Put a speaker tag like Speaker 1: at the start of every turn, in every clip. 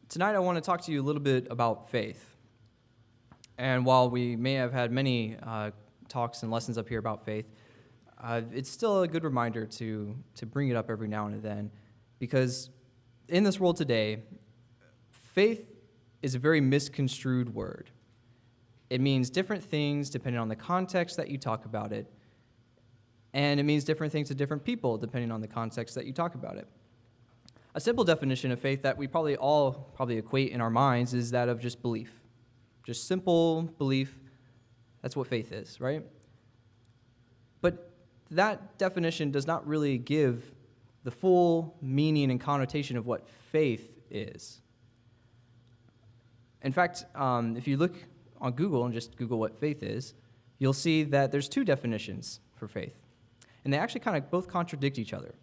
Speaker 1: Tonight I want to talk to you a little bit about faith. And while we may have had many talks and lessons up here about faith, it's still a good reminder to bring it up every now and then, because in this world today, faith is a very misconstrued word. It means different things depending on the context that you talk about it, and it means different things to different people depending on the context that you talk about it. A simple definition of faith that we all equate in our minds is that of just belief. Just simple belief. That's what faith is, right? But that definition does not really give the full meaning and connotation of what faith is. In fact, if you look on Google and just Google what faith is, you'll see that there's two definitions for faith. And they actually kind of both contradict each other.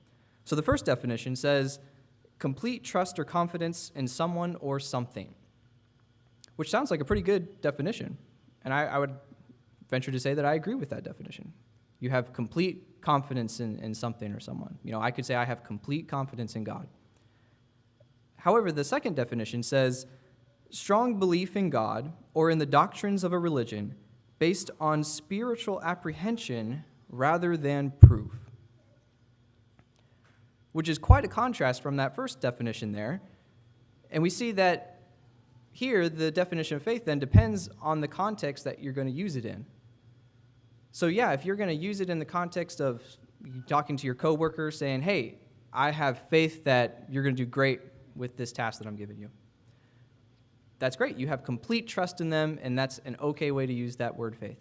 Speaker 1: So the first definition says, complete trust or confidence in someone or something, which sounds like a pretty good definition. And I would venture to say that I agree with that definition. You have complete confidence in something or someone. You know, I could say I have complete confidence in God. However, the second definition says, strong belief in God or in the doctrines of a religion based on spiritual apprehension rather than proof, which is quite a contrast from that first definition there. And we see that here the definition of faith then depends on the context that you're going to use it in. So yeah, if you're going to use it in the context of talking to your coworker saying, hey, I have faith that you're going to do great with this task that I'm giving you. That's great. You have complete trust in them, and that's an okay way to use that word faith.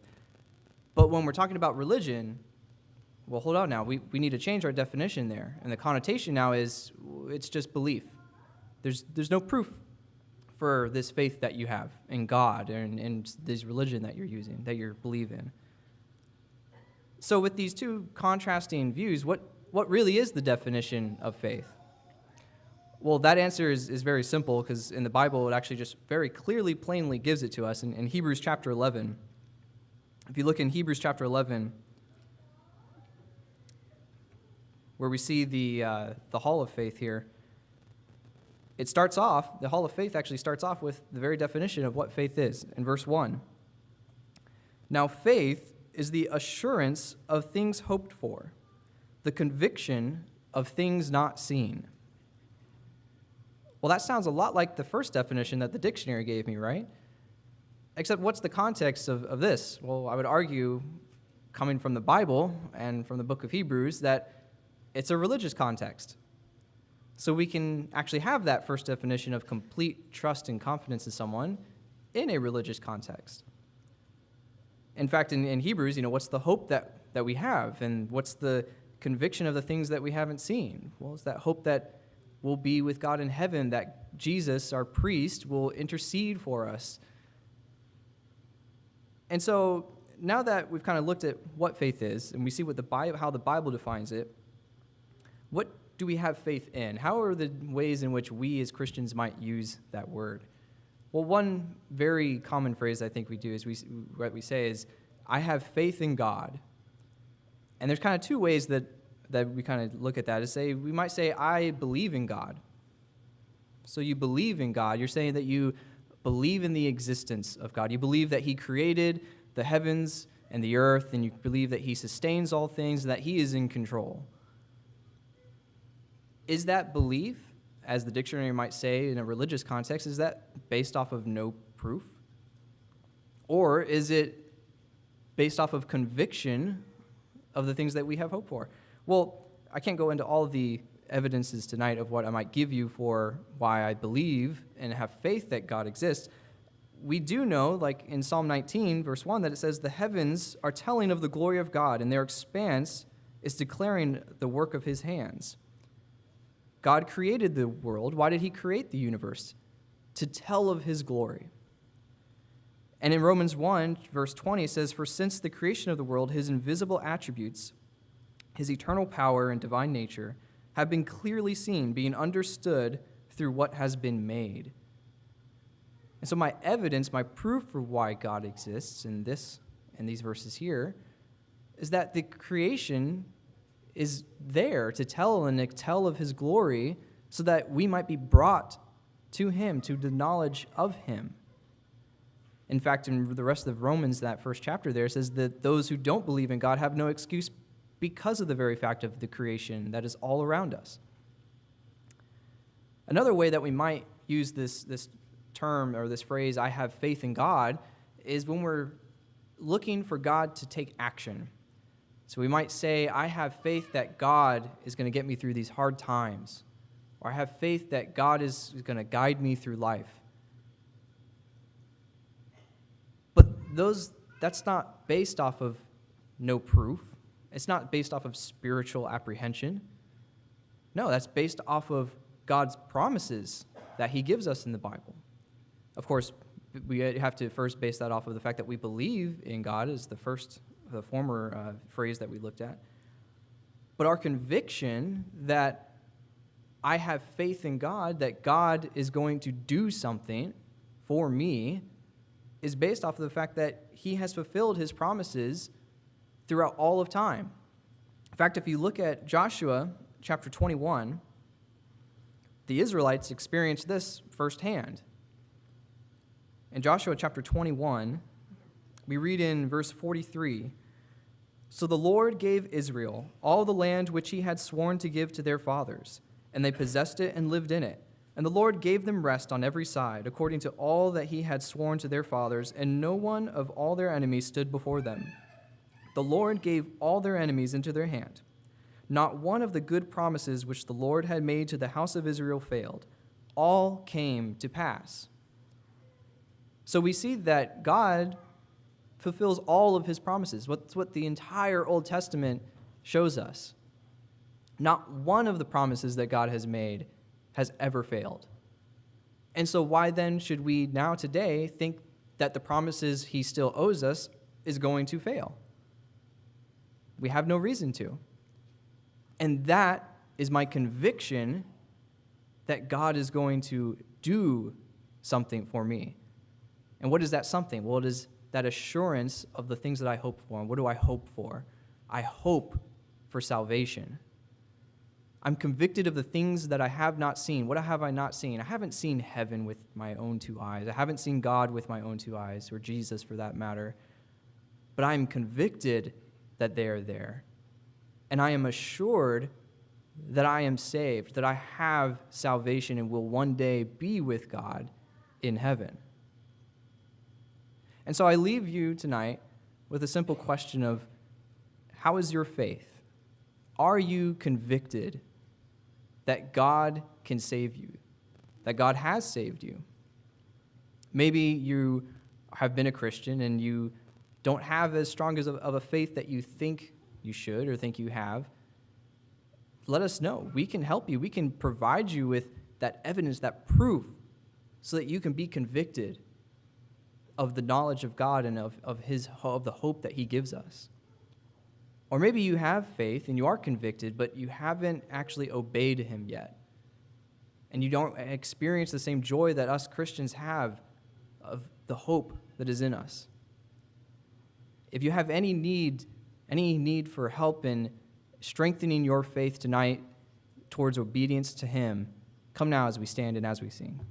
Speaker 1: But when we're talking about religion, well, hold on now. We need to change our definition there. And the connotation now is it's just belief. There's no proof for this faith that you have in God and this religion that you're using, that you believe in. So with these two contrasting views, what really is the definition of faith? Well, that answer is very simple, because in the Bible, it actually just very clearly, plainly gives it to us in Hebrews chapter 11. If you look in Hebrews chapter 11, where we see the hall of faith here, the hall of faith actually starts off with the very definition of what faith is in verse 1. Now faith is the assurance of things hoped for, the conviction of things not seen. Well, that sounds a lot like the first definition that the dictionary gave me, right? Except what's the context of this? Well, I would argue, coming from the Bible and from the book of Hebrews, that it's a religious context. So we can actually have that first definition of complete trust and confidence in someone in a religious context. In fact, in Hebrews, what's the hope that we have? And what's the conviction of the things that we haven't seen? Well, it's that hope that we'll be with God in heaven, that Jesus, our priest, will intercede for us. And so now that we've kind of looked at what faith is, and we see how the Bible defines it, what do we have faith in? How are the ways in which we as Christians might use that word? Well, one very common phrase I think we do is what we say is, I have faith in God. And there's kind of two ways that we kind of look at that. We might say, I believe in God. So you believe in God. You're saying that you believe in the existence of God. You believe that he created the heavens and the earth, and you believe that he sustains all things, and that he is in control. Is that belief, as the dictionary might say in a religious context, is that based off of no proof? Or is it based off of conviction of the things that we have hope for? Well, I can't go into all of the evidences tonight of what I might give you for why I believe and have faith that God exists. We do know, like in Psalm 19, verse 1, that it says, the heavens are telling of the glory of God, and their expanse is declaring the work of his hands. God created the world. Why did he create the universe? To tell of his glory. And in Romans 1, verse 20, it says, for since the creation of the world, his invisible attributes, his eternal power and divine nature, have been clearly seen, being understood through what has been made. And so my evidence, my proof for why God exists in these verses here, is that the creation is there to tell of his glory so that we might be brought to him, to the knowledge of him. In fact, in the rest of Romans, that first chapter there, says that those who don't believe in God have no excuse because of the very fact of the creation that is all around us. Another way that we might use this term or this phrase, I have faith in God, is when we're looking for God to take action. So we might say, I have faith that God is going to get me through these hard times, or I have faith that God is going to guide me through life. But that's not based off of no proof. It's not based off of spiritual apprehension. No, that's based off of God's promises that he gives us in the Bible. Of course, we have to first base that off of the fact that we believe in God, is the former phrase that we looked at. But our conviction that I have faith in God, that God is going to do something for me, is based off of the fact that he has fulfilled his promises throughout all of time. In fact, if you look at Joshua chapter 21, the Israelites experienced this firsthand. In Joshua chapter 21, we read in verse 43, "So the Lord gave Israel all the land which he had sworn to give to their fathers, and they possessed it and lived in it. And the Lord gave them rest on every side, according to all that he had sworn to their fathers, and no one of all their enemies stood before them. The Lord gave all their enemies into their hand. Not one of the good promises which the Lord had made to the house of Israel failed. All came to pass." So we see that God fulfills all of his promises. That's what the entire Old Testament shows us. Not one of the promises that God has made has ever failed. And so why then should we now today think that the promises he still owes us is going to fail? We have no reason to. And that is my conviction that God is going to do something for me. And what is that something? Well, it is that assurance of the things that I hope for. And what do I hope for? I hope for salvation. I'm convicted of the things that I have not seen. What have I not seen? I haven't seen heaven with my own two eyes. I haven't seen God with my own two eyes, or Jesus for that matter. But I am convicted that they are there. And I am assured that I am saved, that I have salvation and will one day be with God in heaven. And so I leave you tonight with a simple question of, how is your faith? Are you convicted that God can save you, that God has saved you? Maybe you have been a Christian and you don't have as strong of a faith that you think you should or think you have. Let us know. We can help you. We can provide you with that evidence, that proof, so that you can be convicted of the knowledge of God and of the hope that he gives us. Or maybe you have faith and you are convicted, but you haven't actually obeyed him yet. And you don't experience the same joy that us Christians have of the hope that is in us. If you have any need for help in strengthening your faith tonight towards obedience to him, come now as we stand and as we sing.